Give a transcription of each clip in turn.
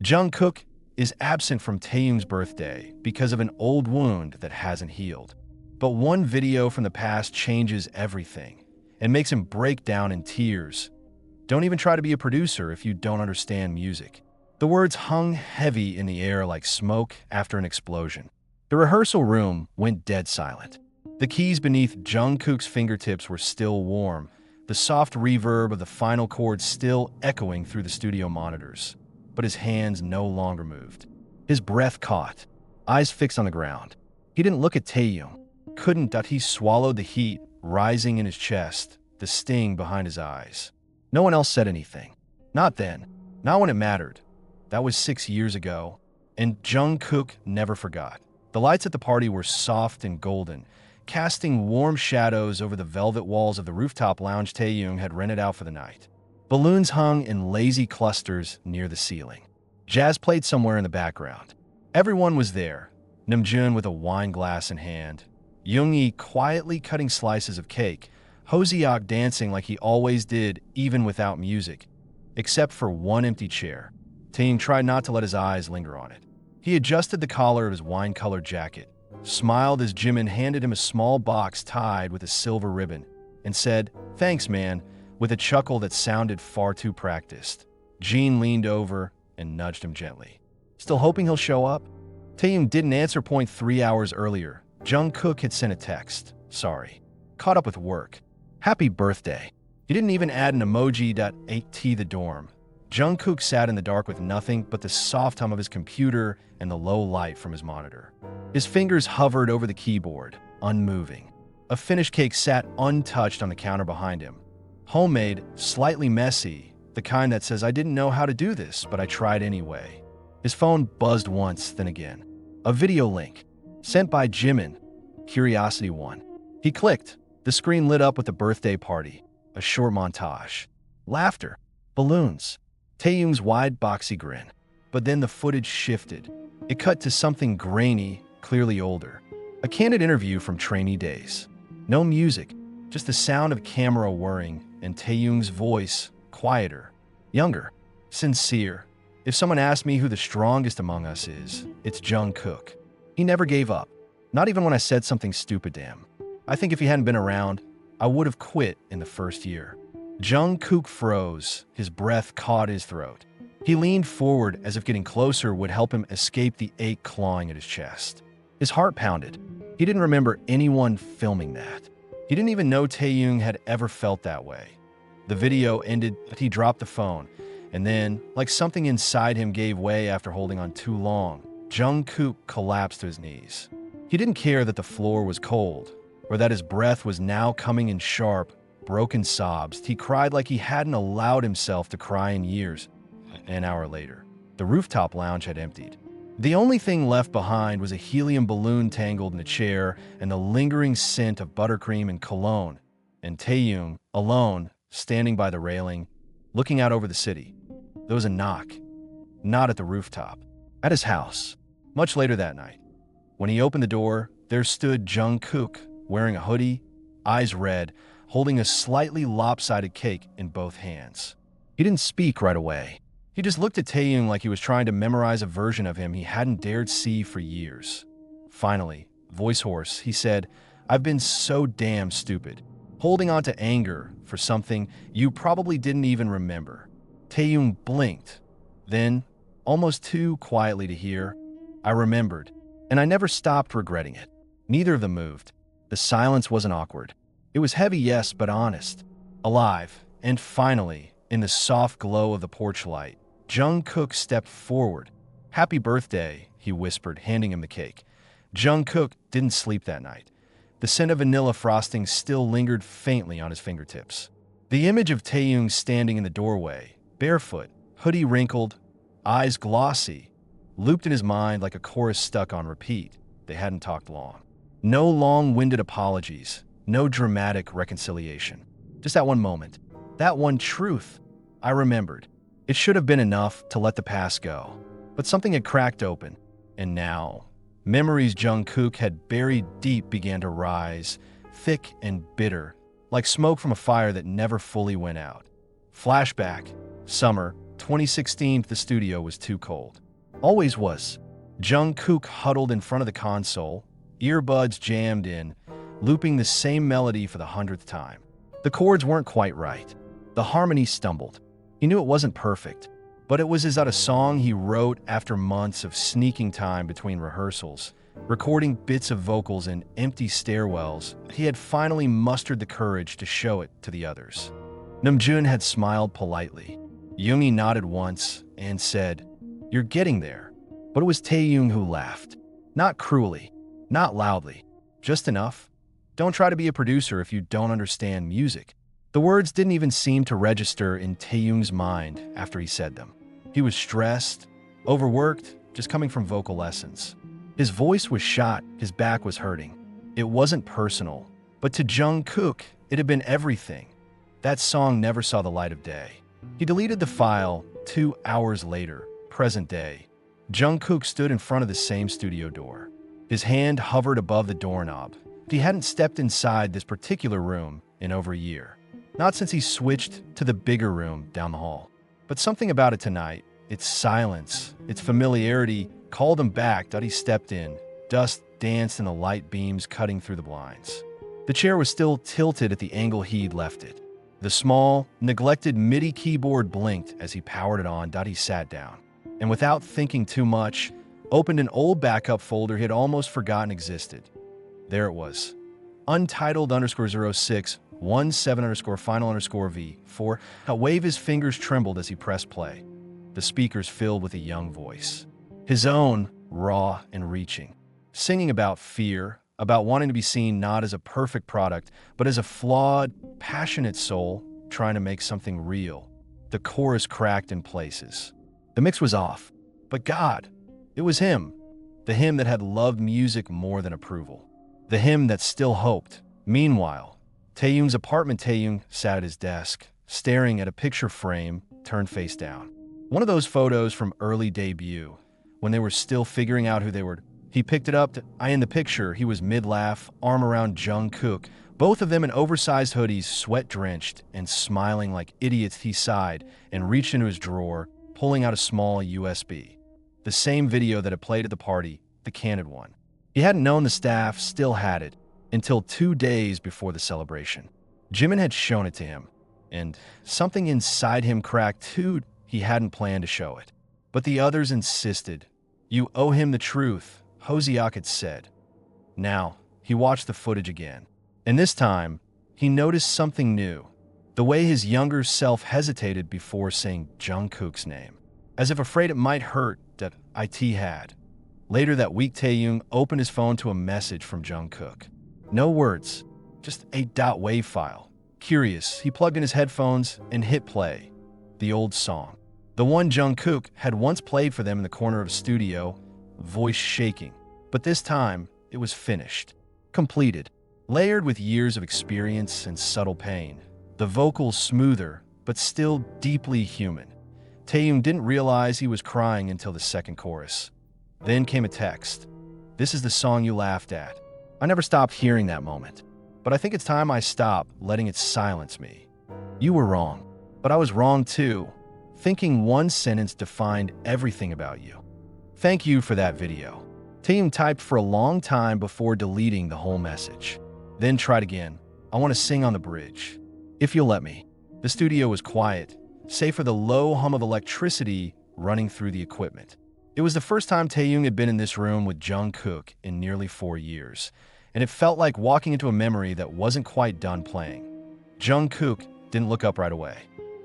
Jungkook is absent from Taehyung's birthday because of an old wound that hasn't healed. But one video from the past changes everything and makes him break down in tears. Don't even try to be a producer if you don't understand music. The words hung heavy in the air like smoke after an explosion. The rehearsal room went dead silent. The keys beneath Jungkook's fingertips were still warm, the soft reverb of the final chords still echoing through the studio monitors. But his hands no longer moved. His breath caught, eyes fixed on the ground. He didn't look at Taehyung. Couldn't that he swallowed the heat rising in his chest, the sting behind his eyes. No one else said anything. Not then. Not when it mattered. That was 6 years ago, and Jungkook never forgot. The lights at the party were soft and golden, casting warm shadows over the velvet walls of the rooftop lounge Taehyung had rented out for the night. Balloons hung in lazy clusters near the ceiling. Jazz played somewhere in the background. Everyone was there. Namjoon with a wine glass in hand, Yoongi quietly cutting slices of cake, Hoseok dancing like he always did even without music, except for one empty chair. Taehyung tried not to let his eyes linger on it. He adjusted the collar of his wine-colored jacket, smiled as Jimin handed him a small box tied with a silver ribbon, and said, "Thanks, man," with a chuckle that sounded far too practiced. Jean leaned over and nudged him gently. "Still hoping he'll show up?" Taehyung didn't answer. 3 hours earlier, Jungkook had sent a text. "Sorry. Caught up with work. Happy birthday." He didn't even add an emoji. At the dorm, Jungkook sat in the dark with nothing but the soft hum of his computer and the low light from his monitor. His fingers hovered over the keyboard, unmoving. A finished cake sat untouched on the counter behind him. Homemade, slightly messy, the kind that says, "I didn't know how to do this, but I tried anyway." His phone buzzed once, then again. A video link, sent by Jimin, Curiosity 1. He clicked. The screen lit up with the birthday party, a short montage. Laughter, balloons, Taehyung's wide, boxy grin. But then the footage shifted. It cut to something grainy, clearly older. A candid interview from trainee days. No music, just the sound of camera whirring and Taehyung's voice, quieter, younger, sincere. "If someone asked me who the strongest among us is, it's Jungkook. He never gave up, not even when I said something stupid to him. I think if he hadn't been around, I would have quit in the first year." Jungkook froze, his breath caught his throat. He leaned forward as if getting closer would help him escape the ache clawing at his chest. His heart pounded. He didn't remember anyone filming that. He didn't even know Taehyung had ever felt that way. The video ended, but he dropped the phone, and then, like something inside him gave way after holding on too long, Jungkook collapsed to his knees. He didn't care that the floor was cold, or that his breath was now coming in sharp, broken sobs. He cried like he hadn't allowed himself to cry in years. An hour later, the rooftop lounge had emptied. The only thing left behind was a helium balloon tangled in a chair and the lingering scent of buttercream and cologne, and Taehyung, alone, standing by the railing, looking out over the city. There was a knock. Not at the rooftop. At his house. Much later that night. When he opened the door, there stood Jungkook, wearing a hoodie, eyes red, holding a slightly lopsided cake in both hands. He didn't speak right away. He just looked at Taehyung like he was trying to memorize a version of him he hadn't dared see for years. Finally, voice hoarse, he said, "I've been so damn stupid, holding on to anger for something you probably didn't even remember." Taehyung blinked. Then, almost too quietly to hear, "I remembered, and I never stopped regretting it." Neither of them moved. The silence wasn't awkward. It was heavy, yes, but honest. Alive. And finally, in the soft glow of the porch light, Jungkook stepped forward. "Happy birthday," he whispered, handing him the cake. Jungkook didn't sleep that night. The scent of vanilla frosting still lingered faintly on his fingertips. The image of Taehyung standing in the doorway, barefoot, hoodie wrinkled, eyes glossy, looped in his mind like a chorus stuck on repeat. They hadn't talked long. No long-winded apologies, no dramatic reconciliation. Just that one moment, that one truth. I remembered. It should have been enough to let the past go. But something had cracked open, and now, memories Jungkook had buried deep began to rise, thick and bitter, like smoke from a fire that never fully went out. Flashback, summer, 2016, the studio was too cold. Always was. Jungkook huddled in front of the console, earbuds jammed in, looping the same melody for the 100th time. The chords weren't quite right. The harmony stumbled. He knew it wasn't perfect, but it was as out a song he wrote after months of sneaking time between rehearsals, recording bits of vocals in empty stairwells. He had finally mustered the courage to show it to the others. Namjoon had smiled politely. Yoongi nodded once and said, "You're getting there." But it was Taehyung who laughed. Not cruelly, not loudly, just enough. Don't try to be a producer if you don't understand music. The words didn't even seem to register in Taehyung's mind after he said them. He was stressed, overworked, just coming from vocal lessons. His voice was shot, his back was hurting. It wasn't personal, but to Jungkook, it had been everything. That song never saw the light of day. He deleted the file 2 hours later, present day. Jungkook stood in front of the same studio door. His hand hovered above the doorknob. He hadn't stepped inside this particular room in over a year. Not since he switched to the bigger room down the hall. But something about it tonight, its silence, its familiarity, called him back. He stepped in. Dust danced in the light beams cutting through the blinds. The chair was still tilted at the angle he'd left it. The small, neglected MIDI keyboard blinked as he powered it on. He sat down, and without thinking too much, opened an old backup folder he had almost forgotten existed. There it was. Untitled _06 17 final V4. A wave his fingers trembled as he pressed play. The speakers filled with a young voice. His own, raw and reaching. Singing about fear, about wanting to be seen not as a perfect product, but as a flawed, passionate soul trying to make something real. The chorus cracked in places. The mix was off. But God, it was him. The him that had loved music more than approval. The him that still hoped. Meanwhile, Taehyung's apartment. Taehyung sat at his desk, staring at a picture frame turned face down. One of those photos from early debut, when they were still figuring out who they were. He picked it up. In the picture, he was mid-laugh, arm around Jungkook, both of them in oversized hoodies, sweat-drenched, and smiling like idiots. He sighed and reached into his drawer, pulling out a small USB. The same video that had played at the party, the candid one. He hadn't known the staff still had it until 2 days before the celebration. Jimin had shown it to him, and something inside him cracked too. He hadn't planned to show it. But the others insisted. "You owe him the truth," Hosiak had said. Now, he watched the footage again. And this time, he noticed something new. The way his younger self hesitated before saying Jungkook's name, as if afraid it might hurt that it had. Later that week, Taehyung opened his phone to a message from Jungkook. No words, just a .wav file. Curious, he plugged in his headphones and hit play. The old song. The one Jungkook had once played for them in the corner of a studio, voice shaking. But this time, it was finished. Completed. Layered with years of experience and subtle pain. The vocals smoother, but still deeply human. Taehyung didn't realize he was crying until the second chorus. Then came a text. "This is the song you laughed at. I never stopped hearing that moment. But I think it's time I stop letting it silence me. You were wrong, but I was wrong too. Thinking one sentence defined everything about you. Thank you for that video." Taehyung typed for a long time before deleting the whole message. Then tried again. "I want to sing on the bridge. If you'll let me." The studio was quiet, save for the low hum of electricity running through the equipment. It was the first time Taehyung had been in this room with Jungkook in nearly 4 years, and it felt like walking into a memory that wasn't quite done playing. Jungkook didn't look up right away.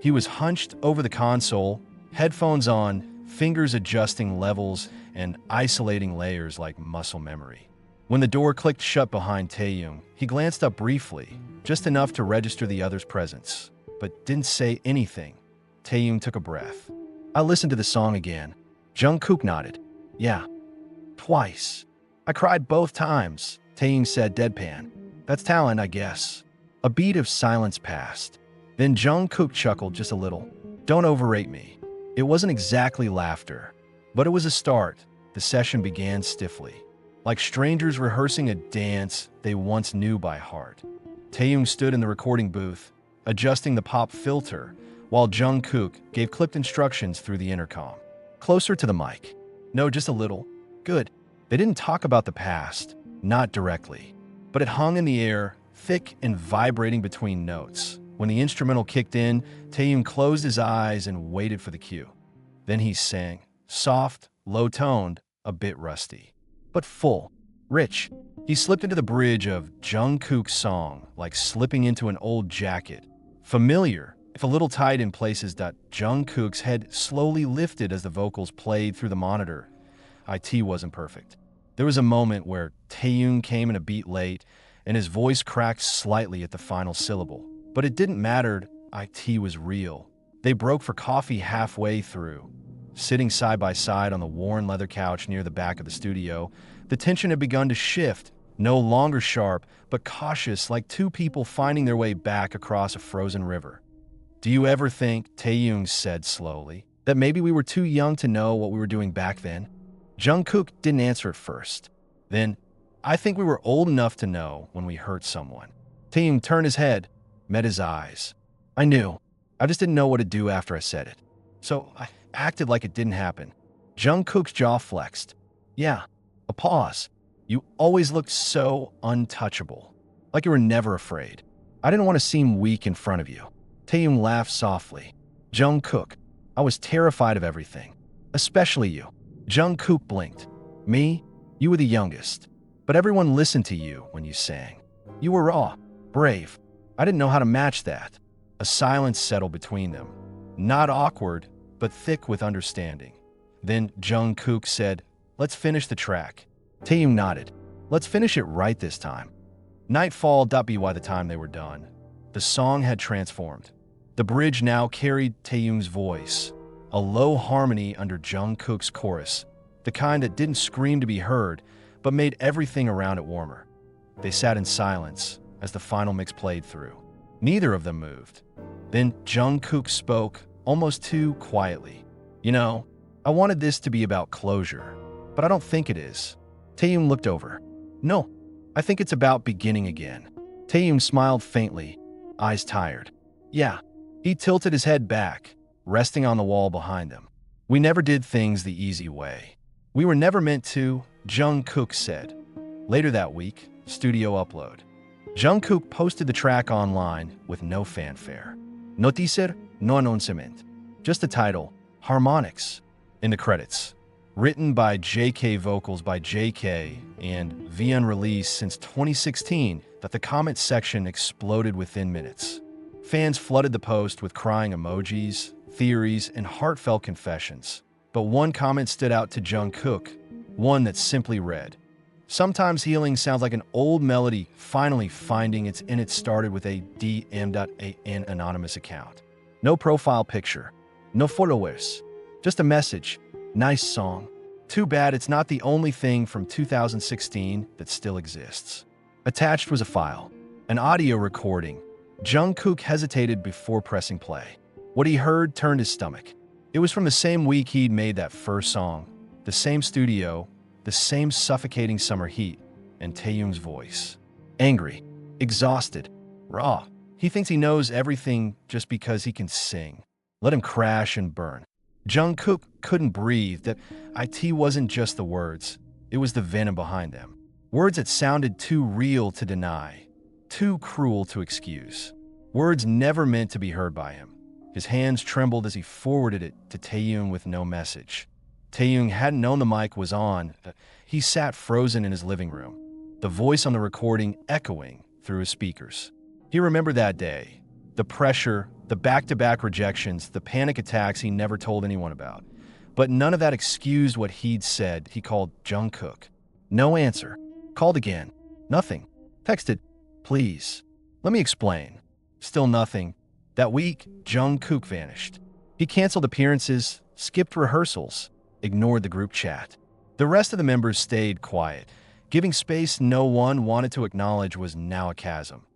He was hunched over the console, headphones on, fingers adjusting levels and isolating layers like muscle memory. When the door clicked shut behind Taehyung, he glanced up briefly, just enough to register the other's presence, but didn't say anything. Taehyung took a breath. "I listened to the song again." Jungkook nodded. "Yeah. Twice. I cried both times," Taehyung said deadpan. "That's talent, I guess." A beat of silence passed. Then Jungkook chuckled just a little. "Don't overrate me." It wasn't exactly laughter, but it was a start. The session began stiffly, like strangers rehearsing a dance they once knew by heart. Taehyung stood in the recording booth, adjusting the pop filter, while Jungkook gave clipped instructions through the intercom. Closer to the mic. No, just a little. Good. They didn't talk about the past, not directly, but it hung in the air, thick and vibrating between notes. When the instrumental kicked in, Taehyung closed his eyes and waited for the cue. Then he sang, soft, low-toned, a bit rusty, but full, rich. He slipped into the bridge of Jungkook's song like slipping into an old jacket. Familiar, if a little tight in places. Jungkook's head slowly lifted as the vocals played through the monitor. It wasn't perfect. There was a moment where Taehyung came in a beat late, and his voice cracked slightly at the final syllable. But it didn't matter, it was real. They broke for coffee halfway through. Sitting side by side on the worn leather couch near the back of the studio, the tension had begun to shift, no longer sharp, but cautious, like two people finding their way back across a frozen river. Do you ever think, Taehyung said slowly, that maybe we were too young to know what we were doing back then? Jungkook didn't answer at first. Then, I think we were old enough to know when we hurt someone. Taehyung turned his head, met his eyes. I knew. I just didn't know what to do after I said it. So I acted like it didn't happen. Jungkook's jaw flexed. Yeah, a pause. You always looked so untouchable, like you were never afraid. I didn't want to seem weak in front of you. Taehyung laughed softly. Jungkook, I was terrified of everything, especially you. Jungkook blinked. Me? You were the youngest. But everyone listened to you when you sang. You were raw, brave. I didn't know how to match that. A silence settled between them. Not awkward, but thick with understanding. Then Jungkook said, let's finish the track. Taehyung nodded. Let's finish it right this time. Nightfall. By the time they were done, the song had transformed. The bridge now carried Taehyung's voice, a low harmony under Jungkook's chorus, the kind that didn't scream to be heard, but made everything around it warmer. They sat in silence as the final mix played through. Neither of them moved. Then Jungkook spoke, almost too quietly. You know, I wanted this to be about closure, but I don't think it is. Taehyung looked over. No, I think it's about beginning again. Taehyung smiled faintly, eyes tired. Yeah. He tilted his head back, resting on the wall behind them. We never did things the easy way. We were never meant to, Jungkook said. Later that week, studio upload. Jungkook posted the track online with no fanfare. No teaser, no announcement. Just the title, Harmonics, in the credits. Written by JK, vocals by JK, and via unreleased since 2016, that the comment section exploded within minutes. Fans flooded the post with crying emojis, theories, and heartfelt confessions. But one comment stood out to Jungkook, one that simply read, sometimes healing sounds like an old melody finally finding its in. It started with a DM.an anonymous account. No profile picture, no followers, just a message. Nice song. Too bad it's not the only thing from 2016 that still exists. Attached was a file, an audio recording. Jungkook hesitated before pressing play. What he heard turned his stomach. It was from the same week he'd made that first song, the same studio, the same suffocating summer heat, and Taehyung's voice. Angry, exhausted, raw. He thinks he knows everything just because he can sing. Let him crash and burn. Jungkook couldn't breathe. That it wasn't just the words, it was the venom behind them. Words that sounded too real to deny, too cruel to excuse. Words never meant to be heard by him. His hands trembled as he forwarded it to Taehyung with no message. Taehyung hadn't known the mic was on. He sat frozen in his living room, the voice on the recording echoing through his speakers. He remembered that day, the pressure, the back-to-back rejections, the panic attacks he never told anyone about. But none of that excused what he'd said. He called Jungkook. No answer. Called again. Nothing. Texted, please. Let me explain. Still nothing. That week, Jungkook vanished. He canceled appearances, skipped rehearsals, ignored the group chat. The rest of the members stayed quiet, giving space no one wanted to acknowledge was now a chasm.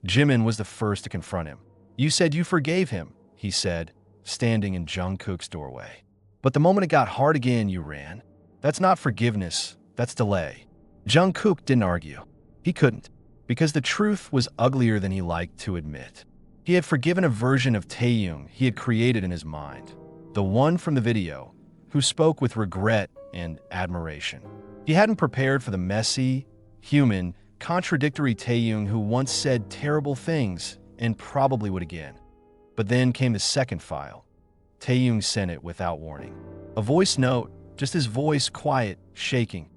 Jimin was the first to confront him. You said you forgave him, he said, standing in Jungkook's doorway. But the moment it got hard again, you ran. That's not forgiveness, that's delay. Jungkook didn't argue. He couldn't, because the truth was uglier than he liked to admit. He had forgiven a version of Taehyung he had created in his mind, the one from the video, who spoke with regret and admiration. He hadn't prepared for the messy, human, contradictory Taehyung who once said terrible things and probably would again. But then came the second file. Taehyung sent it without warning. A voice note, just his voice quiet, shaking.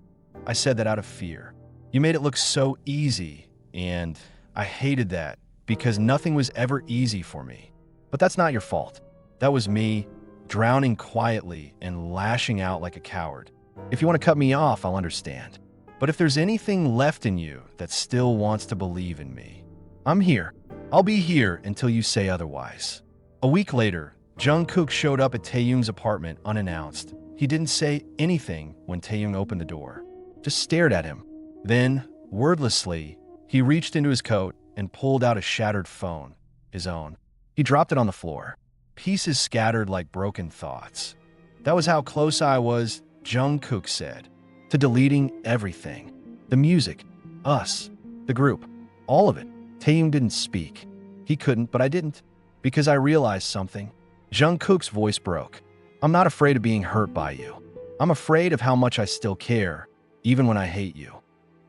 I said that out of fear. You made it look so easy, and I hated that because nothing was ever easy for me. But that's not your fault. That was me, drowning quietly and lashing out like a coward. If you want to cut me off, I'll understand. But if there's anything left in you that still wants to believe in me, I'm here. I'll be here until you say otherwise. A week later, Jungkook showed up at Taehyung's apartment unannounced. He didn't say anything when Taehyung opened the door, just stared at him. Then, wordlessly, he reached into his coat and pulled out a shattered phone, his own. He dropped it on the floor, pieces scattered like broken thoughts. That was how close I was, Jungkook said, to deleting everything. The music, us, the group, all of it. Taehyung didn't speak. He couldn't, but I didn't, because I realized something. Jungkook's voice broke. I'm not afraid of being hurt by you. I'm afraid of how much I still care, even when I hate you.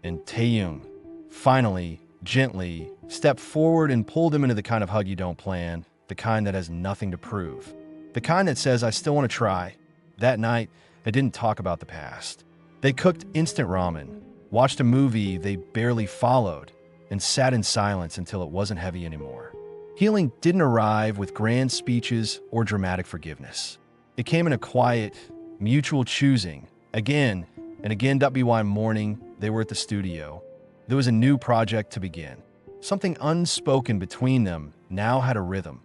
And Taehyung, finally, gently, stepped forward and pulled him into the kind of hug you don't plan, the kind that has nothing to prove, the kind that says, I still want to try. That night, they didn't talk about the past. They cooked instant ramen, watched a movie they barely followed, and sat in silence until it wasn't heavy anymore. Healing didn't arrive with grand speeches or dramatic forgiveness. It came in a quiet, mutual choosing. Again and again, WY morning, they were at the studio. There was a new project to begin. Something unspoken between them now had a rhythm.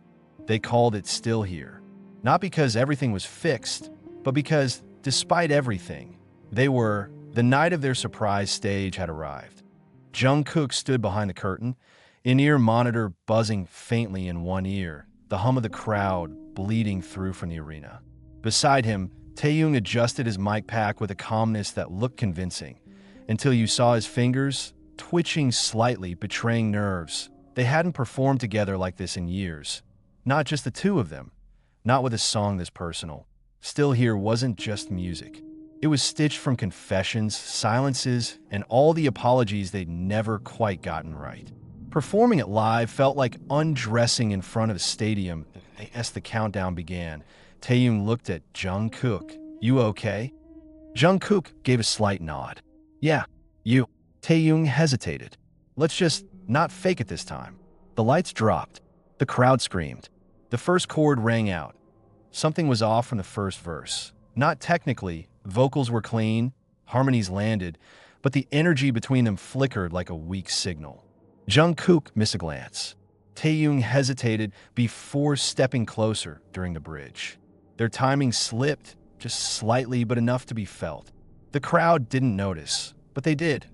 They called it Still Here. Not because everything was fixed, but because, despite everything, the night of their surprise stage had arrived. Jungkook stood behind the curtain, in-ear monitor buzzing faintly in one ear, the hum of the crowd bleeding through from the arena. Beside him, Taehyung adjusted his mic pack with a calmness that looked convincing, until you saw his fingers twitching slightly, betraying nerves. They hadn't performed together like this in years. Not just the two of them. Not with a song this personal. Still Here wasn't just music. It was stitched from confessions, silences, and all the apologies they'd never quite gotten right. Performing it live felt like undressing in front of a stadium as the countdown began. Taehyung looked at Jungkook. You okay? Jungkook gave a slight nod. Yeah, you. Taehyung hesitated. Let's just not fake it this time. The lights dropped. The crowd screamed. The first chord rang out. Something was off from the first verse. Not technically, vocals were clean, harmonies landed, but the energy between them flickered like a weak signal. Jungkook missed a glance. Taehyung hesitated before stepping closer during the bridge. Their timing slipped, just slightly but enough to be felt. The crowd didn't notice, but they did.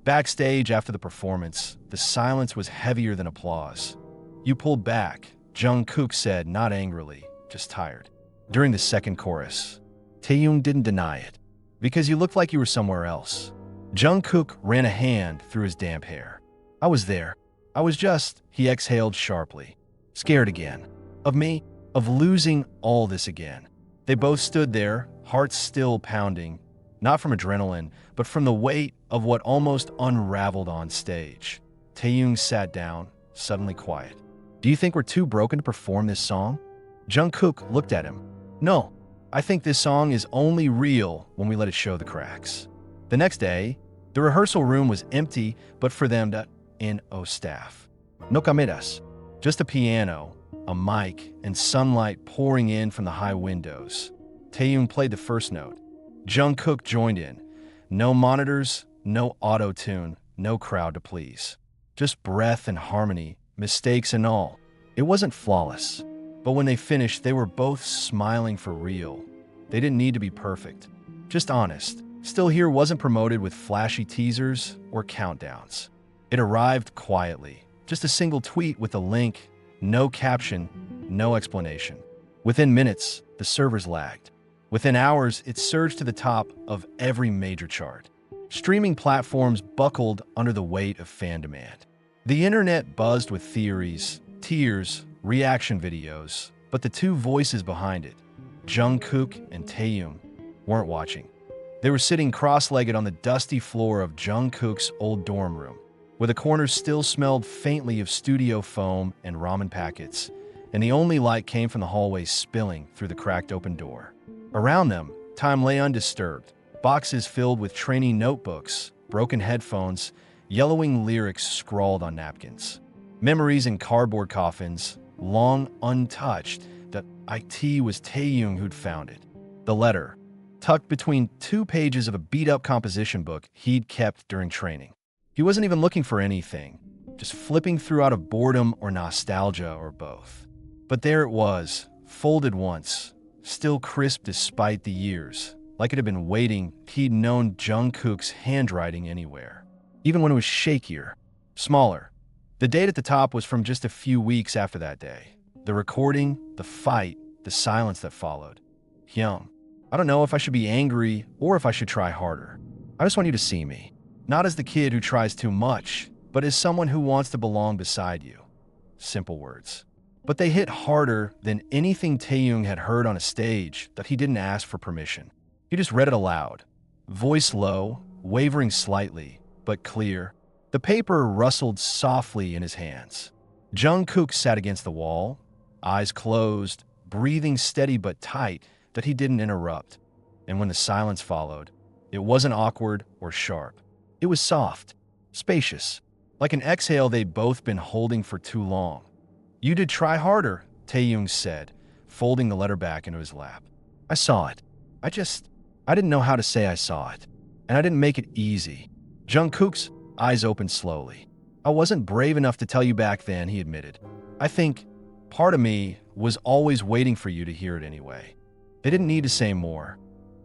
Backstage after the performance, the silence was heavier than applause. You pulled back, Jungkook said, not angrily, just tired. During the second chorus, Taehyung didn't deny it, because you looked like you were somewhere else. Jungkook ran a hand through his damp hair. I was there. I was just, he exhaled sharply. Scared again. Of me? Of losing all this again. They both stood there, hearts still pounding, not from adrenaline, but from the weight of what almost unraveled on stage. Taehyung sat down, suddenly quiet. Do you think we're too broken to perform this song? Jungkook looked at him. No, I think this song is only real when we let it show the cracks. The next day, the rehearsal room was empty, but for them, no staff. No cameras. Just a piano, a mic, and sunlight pouring in from the high windows. Taehyung played the first note. Jungkook joined in. No monitors, no auto-tune, no crowd to please. Just breath and harmony, mistakes and all. It wasn't flawless, but when they finished, they were both smiling for real. They didn't need to be perfect, just honest. Still Here wasn't promoted with flashy teasers or countdowns. It arrived quietly, just a single tweet with a link, no caption, no explanation. Within minutes, the servers lagged. Within hours, it surged to the top of every major chart. Streaming platforms buckled under the weight of fan demand. The internet buzzed with theories, tears, reaction videos, but the two voices behind it, Jungkook and Taehyung, weren't watching. They were sitting cross-legged on the dusty floor of Jungkook's old dorm room, where the corners still smelled faintly of studio foam and ramen packets, and the only light came from the hallway spilling through the cracked open door. Around them, time lay undisturbed, boxes filled with training notebooks, broken headphones, yellowing lyrics scrawled on napkins. Memories in cardboard coffins, long untouched, that it was Taehyung who'd found it. The letter, tucked between 2 pages of a beat-up composition book he'd kept during training. He wasn't even looking for anything, just flipping through out of boredom or nostalgia or both. But there it was, folded once, still crisp despite the years, like it had been waiting. He'd known Jungkook's handwriting anywhere, even when it was shakier, smaller. The date at the top was from just a few weeks after that day. The recording, the fight, the silence that followed. Hyung, I don't know if I should be angry or if I should try harder. I just want you to see me. Not as the kid who tries too much, but as someone who wants to belong beside you. Simple words. But they hit harder than anything Taehyung had heard on a stage that he didn't ask for permission. He just read it aloud. Voice low, wavering slightly, but clear. The paper rustled softly in his hands. Jungkook sat against the wall, eyes closed, breathing steady but tight that he didn't interrupt. And when the silence followed, it wasn't awkward or sharp. It was soft, spacious, like an exhale they'd both been holding for too long. You did try harder, Taehyung said, folding the letter back into his lap. I saw it. I didn't know how to say I saw it. And I didn't make it easy. Jungkook's eyes opened slowly. I wasn't brave enough to tell you back then, he admitted. I think part of me was always waiting for you to hear it anyway. They didn't need to say more.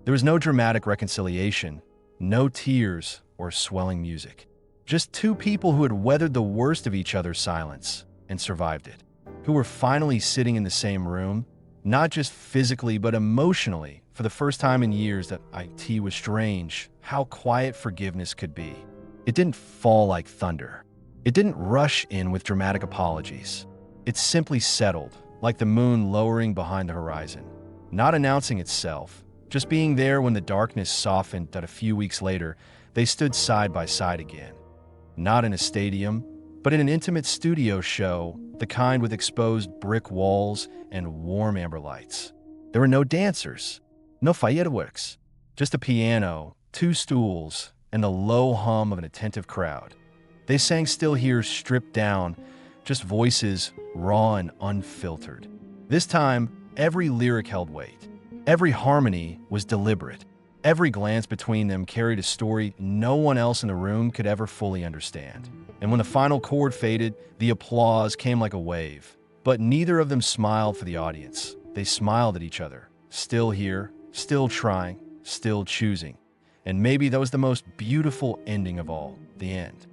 There was no dramatic reconciliation, no tears or swelling music. Just 2 people who had weathered the worst of each other's silence and survived it, who were finally sitting in the same room, not just physically but emotionally, for the first time in years. That it was strange how quiet forgiveness could be. It didn't fall like thunder. It didn't rush in with dramatic apologies. It simply settled, like the moon lowering behind the horizon, not announcing itself, just being there when the darkness softened. That a few weeks later, they stood side by side again. Not in a stadium, but in an intimate studio show, the kind with exposed brick walls and warm amber lights. There were no dancers, no fireworks, just a piano, 2 stools, and the low hum of an attentive crowd. They sang Still Here stripped down, just voices, raw and unfiltered. This time, every lyric held weight. Every harmony was deliberate. Every glance between them carried a story no one else in the room could ever fully understand. And when the final chord faded, the applause came like a wave. But neither of them smiled for the audience. They smiled at each other. Still here, still trying, still choosing. And maybe that was the most beautiful ending of all, the end.